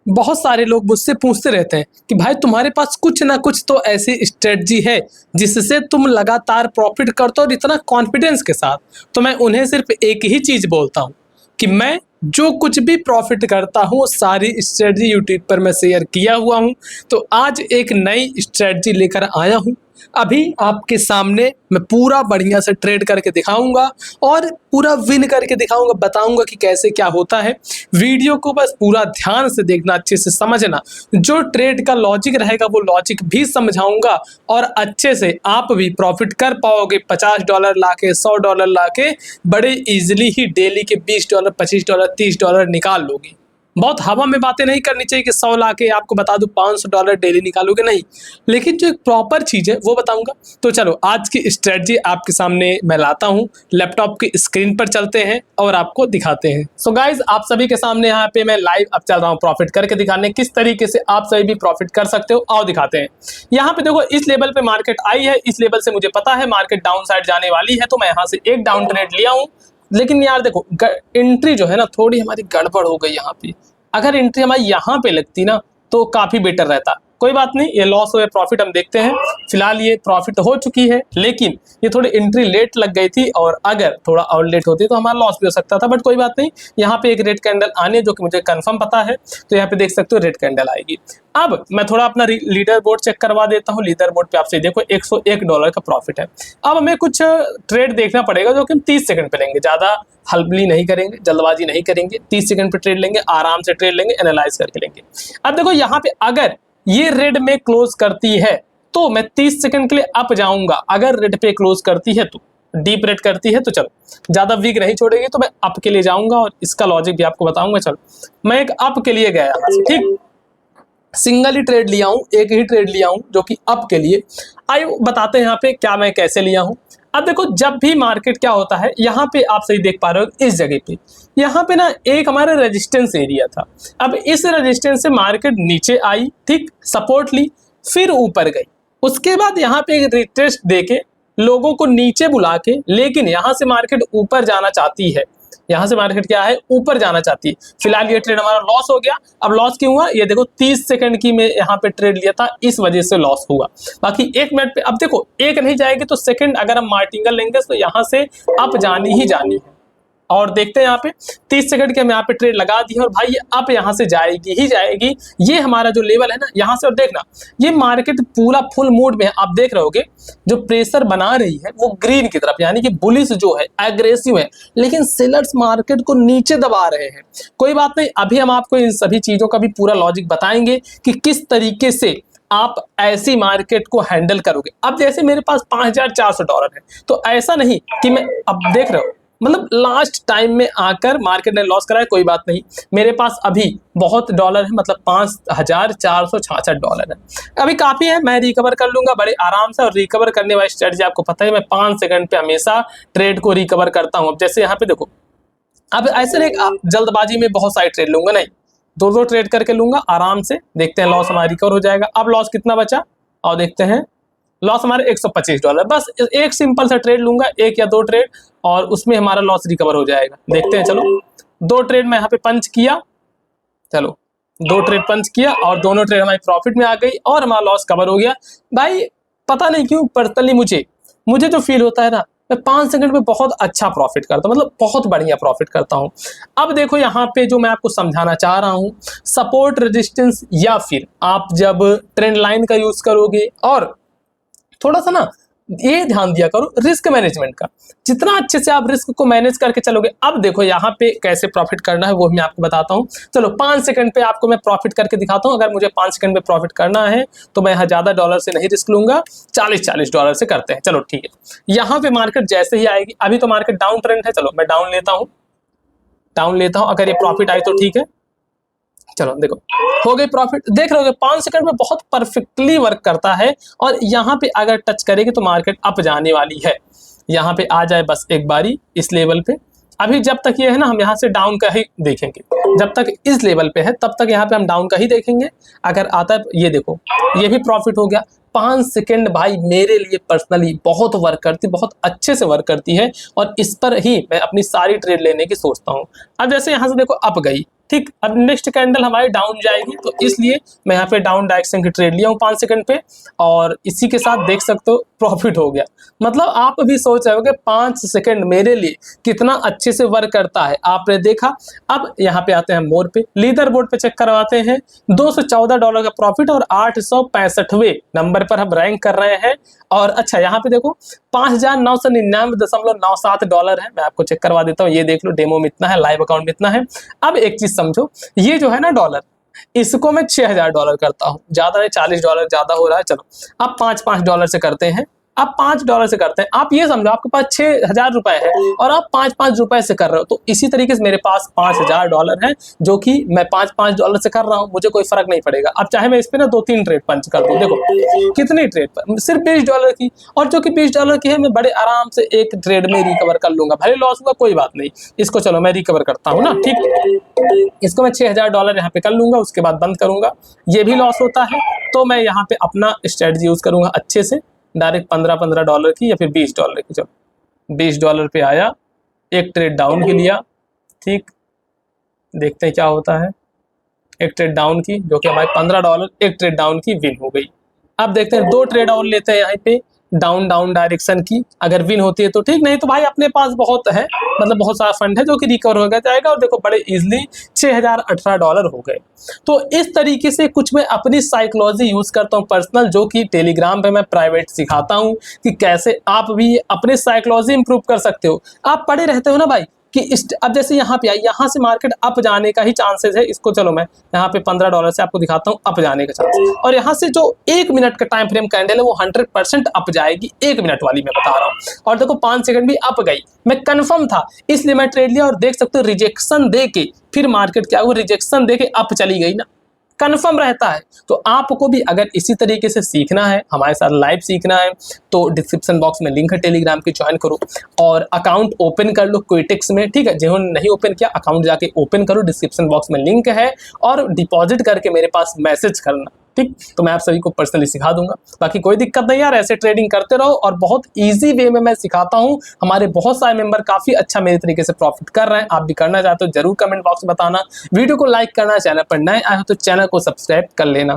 बहुत सारे लोग मुझसे पूछते रहते हैं कि भाई तुम्हारे पास कुछ ना कुछ तो ऐसी स्ट्रेटजी है जिससे तुम लगातार प्रॉफिट करते हो और इतना कॉन्फिडेंस के साथ। तो मैं उन्हें सिर्फ एक ही चीज़ बोलता हूँ कि मैं जो कुछ भी प्रॉफिट करता हूँ सारी स्ट्रेटजी यूट्यूब पर मैं शेयर किया हुआ हूँ। तो आज एक नई स्ट्रेटजी लेकर आया हूँ। अभी आपके सामने मैं पूरा बढ़िया से ट्रेड करके दिखाऊंगा और पूरा विन करके दिखाऊंगा, बताऊंगा कि कैसे क्या होता है। वीडियो को बस पूरा ध्यान से देखना, अच्छे से समझना, जो ट्रेड का लॉजिक रहेगा वो लॉजिक भी समझाऊंगा और अच्छे से आप भी प्रॉफिट कर पाओगे। $50 लाके, $100 लाके बड़े इजीली ही डेली के $20, $25, $30 निकाल लोगे। बहुत हवा में बातें नहीं करनी चाहिए कि 100 लाके आपको बता दूं $500 डेली निकालोगे, नहीं, लेकिन जो एक प्रॉपर चीज़ है वो बताऊंगा। तो चलो आज की स्ट्रेटजी आपके सामने मैं लाता हूं, लैपटॉप की स्क्रीन पर चलते हैं और आपको दिखाते हैं। सो गाइज आप सभी के सामने यहाँ पे मैं लाइव अब चल रहा हूँ प्रॉफिट करके दिखाने, किस तरीके से आप सभी भी प्रॉफिट कर सकते हो। आओ दिखाते हैं। यहाँ पे देखो इस लेवल पे मार्केट आई है, इस लेवल से मुझे पता है मार्केट डाउन साइड जाने वाली है, तो मैं यहाँ से एक डाउन ट्रेड लिया हूँ। लेकिन यार देखो एंट्री जो है ना थोड़ी हमारी गड़बड़ हो गई यहाँ पे। अगर एंट्री हमारी यहाँ पे लगती ना तो काफी बेटर रहता। कोई बात नहीं, ये लॉस हुए प्रॉफिट हम देखते हैं। फिलहाल ये प्रॉफिट हो चुकी है, लेकिन ये थोड़ी एंट्री लेट लग गई थी और अगर थोड़ा और लेट होती तो हमारा लॉस भी हो सकता था। बट कोई बात नहीं, यहाँ पे एक रेड कैंडल आने जो कि मुझे कंफर्म पता है, तो यहाँ पे देख सकते हो रेड कैंडल आएगी। अब मैं थोड़ा अपना लीडर बोर्ड चेक करवा देता हूँ। लीडर बोर्ड पे आपसे देखो $101 का प्रॉफिट है। अब हमें कुछ ट्रेड देखना पड़ेगा जो कि हम 30 सेकंड पे लेंगे, ज्यादा हल्बली नहीं करेंगे, जल्दबाजी नहीं करेंगे। 30 सेकंड पे ट्रेड लेंगे, आराम से ट्रेड लेंगे, एनालाइज करके लेंगे। अब देखो यहाँ पे अगर ये रेड में क्लोज करती है तो मैं 30 सेकंड के लिए अप जाऊंगा। अगर रेड पे क्लोज करती है तो डीप रेड करती है तो चलो ज्यादा वीक नहीं छोड़ेगी, तो मैं अप के लिए जाऊंगा और इसका लॉजिक भी आपको बताऊंगा। चलो मैं एक अप के लिए गया, ठीक, सिंगल ही ट्रेड लिया हूं, एक ही ट्रेड लिया हूं जो कि अप के लिए। आइए बताते हैं यहाँ पे क्या मैं कैसे लिया हूं। अब देखो जब भी मार्केट क्या होता है, यहाँ पे आप सही देख पा रहे हो इस जगह पे, यहाँ पे ना एक हमारा रेजिस्टेंस एरिया था। अब इस रेजिस्टेंस से मार्केट नीचे आई, ठीक, सपोर्ट ली, फिर ऊपर गई। उसके बाद यहाँ पे एक रिटेस्ट देके लोगों को नीचे बुला के, लेकिन यहाँ से मार्केट ऊपर जाना चाहती है। यहाँ से मार्केट क्या है, ऊपर जाना चाहती है। फिलहाल ये ट्रेड हमारा लॉस हो गया। अब लॉस क्यों हुआ, ये देखो 30 सेकंड की मैं यहाँ पे ट्रेड लिया था, इस वजह से लॉस हुआ। बाकी 1 मिनट पे अब देखो एक नहीं जाएगी तो सेकंड अगर हम मार्टिंगल लेंगे तो यहाँ से अप जानी ही जानी है। और देखते हैं यहाँ पे 30 सेकंड के हम यहाँ पे ट्रेड लगा दी है और भाई ये अप यहाँ से जाएगी ही जाएगी। ये हमारा जो लेवल है ना यहाँ से, और देखना ये मार्केट पूरा फुल मूड में है। आप देख रहे होगे जो प्रेशर बना रही है वो ग्रीन की तरफ, यानी कि बुलिश जो है एग्रेसिव है, लेकिन सेलर्स मार्केट को नीचे दबा रहे हैं। कोई बात नहीं, अभी हम आपको इन सभी चीजों का भी पूरा लॉजिक बताएंगे कि किस तरीके से आप ऐसी मार्केट को हैंडल करोगे। अब जैसे मेरे पास $5400 है, तो ऐसा नहीं कि मैं, अब देख रहे हो मतलब लास्ट टाइम में आकर मार्केट ने लॉस कराया, कोई बात नहीं, मेरे पास अभी बहुत डॉलर है, मतलब $5466 है, अभी काफी है, मैं रिकवर कर लूंगा बड़े आराम से। और रिकवर करने वाली स्ट्रेटजी आपको पता है, मैं 5 सेकंड पे हमेशा ट्रेड को रिकवर करता हूं। अब जैसे यहाँ पे देखो, अब ऐसे नहीं जल्दबाजी में बहुत सारी ट्रेड लूंगा, नहीं, 2-2 ट्रेड करके लूंगा आराम से। देखते हैं लॉस हमारा रिकवर हो जाएगा। अब लॉस कितना बचा और देखते हैं, लॉस हमारे $125। बस एक सिंपल सा ट्रेड लूंगा, 1 या 2 ट्रेड, और उसमें हमारा लॉस रिकवर हो जाएगा। देखते हैं, चलो 2 ट्रेड मैं यहाँ पे पंच किया, चलो 2 ट्रेड पंच किया और दोनों ट्रेड हमारी प्रॉफिट में आ गई और हमारा लॉस कवर हो गया। भाई पता नहीं क्यों पर्सनली मुझे जो फील होता है ना, मैं 5 सेकंड में बहुत अच्छा प्रॉफिट करता हूँ, मतलब बहुत बढ़िया प्रॉफिट करता हूँ। अब देखो यहाँ पे जो मैं आपको समझाना चाह रहा हूँ, सपोर्ट रेजिस्टेंस या फिर आप जब ट्रेंड लाइन का यूज करोगे, और थोड़ा सा ना ये ध्यान दिया करो रिस्क मैनेजमेंट का, जितना अच्छे से आप रिस्क को मैनेज करके चलोगे। अब देखो यहाँ पे कैसे प्रॉफिट करना है वो मैं आपको बताता हूँ। चलो 5 सेकंड पे आपको मैं प्रॉफिट करके दिखाता हूँ। अगर मुझे 5 सेकंड पे प्रॉफिट करना है तो मैं यहाँ ज्यादा डॉलर से नहीं रिस्क लूंगा, $40 से करते हैं। चलो ठीक है, यहाँ पे मार्केट जैसे ही आएगी, अभी तो मार्केट डाउन ट्रेंड है, चलो मैं डाउन लेता हूँ, अगर ये प्रॉफिट आई तो ठीक है। चलो देखो हो गई प्रॉफिट, देख रहे हो 5 सेकंड में बहुत परफेक्टली वर्क करता है। और यहाँ पे अगर टच करेगी तो मार्केट अप जाने वाली है। यहाँ पे आ जाए बस एक बारी इस लेवल पे। अभी जब तक ये है ना, हम यहाँ से डाउन का ही देखेंगे, जब तक इस लेवल पे है तब तक यहाँ पे हम डाउन का ही देखेंगे। अगर आता है, ये देखो ये भी प्रॉफिट हो गया। 5 सेकंड भाई मेरे लिए पर्सनली बहुत वर्क करती, बहुत अच्छे से वर्क करती है, और इस पर ही मैं अपनी सारी ट्रेड लेने की सोचता हूँ। अब जैसे यहाँ से देखो अप गई, ठीक, अब नेक्स्ट कैंडल हमारी डाउन जाएगी, तो इसलिए मैं यहाँ पे डाउन डायरेक्शन की ट्रेड लिया हूँ 5 सेकंड पे, और इसी के साथ देख सकते हो प्रॉफिट हो गया। मतलब आप भी सोच रहे हो कि 5 सेकंड मेरे लिए कितना अच्छे से वर्क करता है, आपने देखा। अब यहाँ पे आते हैं मोर पे, लीडर बोर्ड पे चेक करवाते हैं, $214 का प्रॉफिट और 865वें नंबर पर हम रैंक कर रहे हैं। और अच्छा यहाँ पे देखो $5,999.97 है, मैं आपको चेक करवा देता हूँ, ये देख लो डेमो में इतना है, लाइव अकाउंट में इतना है। अब एक चीज समझो, ये जो है ना डॉलर, इसको मैं $6,000 करता हूँ, ज्यादा नहीं, $40 ज्यादा हो रहा है, चलो अब $5 से करते हैं। अब $5 से करते हैं, आप ये समझो आपके पास $6,000 है और आप $5 से कर रहे हो, तो इसी तरीके से मेरे पास $5,000 है, जो कि मैं $5 से कर रहा हूँ, मुझे कोई फर्क नहीं पड़ेगा। अब चाहे मैं इस पे ना 2-3 ट्रेड पंच कर दूं, देखो कितनी ट्रेड पर, सिर्फ $20 की, और जो कि $20 की है, मैं बड़े आराम से एक ट्रेड में रिकवर कर लूंगा, भले लॉस हुआ कोई बात नहीं, इसको चलो मैं रिकवर करता हूँ ना, ठीक। इसको मैं $6,000 यहाँ पे कर लूंगा, उसके बाद बंद करूंगा, ये भी लॉस होता है, तो मैं यहाँ पे अपना स्ट्रेटजी यूज करूंगा अच्छे से, डायरेक्ट $15 की या फिर $20 की। चलो $20 पे आया, एक ट्रेड डाउन की लिया, ठीक, देखते हैं क्या होता है। एक ट्रेड डाउन की, जो कि हमारे $15, एक ट्रेड डाउन की विन हो गई। अब देखते हैं 2 ट्रेड और लेते हैं यहाँ पे डाउन डायरेक्शन की, अगर विन होती है तो ठीक, नहीं तो भाई अपने पास बहुत है, मतलब बहुत सारा फंड है जो कि रिकवर हो गया जाएगा। और देखो बड़े इजीली $6,018 हो गए। तो इस तरीके से कुछ मैं अपनी साइकोलॉजी यूज करता हूँ पर्सनल, जो कि टेलीग्राम पे मैं प्राइवेट सिखाता हूँ कि कैसे आप भी अपने साइकोलॉजी इंप्रूव कर सकते हो। आप पढ़े रहते हो ना भाई कि अब जैसे यहाँ पे आई, यहाँ से मार्केट अप जाने का ही चांसेस है, इसको चलो मैं यहाँ पे $15 से आपको दिखाता हूँ अप जाने का चांस, और यहाँ से जो 1 मिनट का टाइम फ्रेम कैंडल है वो 100% अप जाएगी, 1 मिनट वाली मैं बता रहा हूँ। और देखो 5 सेकंड भी अप गई, मैं कंफर्म था इसलिए मैं ट्रेड लिया, और देख सकते हो रिजेक्शन दे के फिर मार्केट क्या हुआ, रिजेक्शन दे के अप चली गई ना, कन्फर्म रहता है। तो आपको भी अगर इसी तरीके से सीखना है, हमारे साथ लाइव सीखना है, तो डिस्क्रिप्शन बॉक्स में लिंक है टेलीग्राम की, ज्वाइन करो और अकाउंट ओपन कर लो क्विटिक्स में, ठीक है। जिन्होंने नहीं ओपन किया अकाउंट जाके ओपन करो, डिस्क्रिप्शन बॉक्स में लिंक है, और डिपॉजिट करके मेरे पास मैसेज करना, ठीक। तो मैं आप सभी को पर्सनली सिखा दूंगा, बाकी कोई दिक्कत नहीं यार, ऐसे ट्रेडिंग करते रहो, और बहुत ईजी वे में मैं सिखाता हूँ। हमारे बहुत सारे मेंबर काफी अच्छा मेरे तरीके से प्रॉफिट कर रहे हैं, आप भी करना चाहते हो जरूर कमेंट बॉक्स में बताना, वीडियो को लाइक करना, चैनल पर नए आए हो तो चैनल को सब्सक्राइब कर लेना।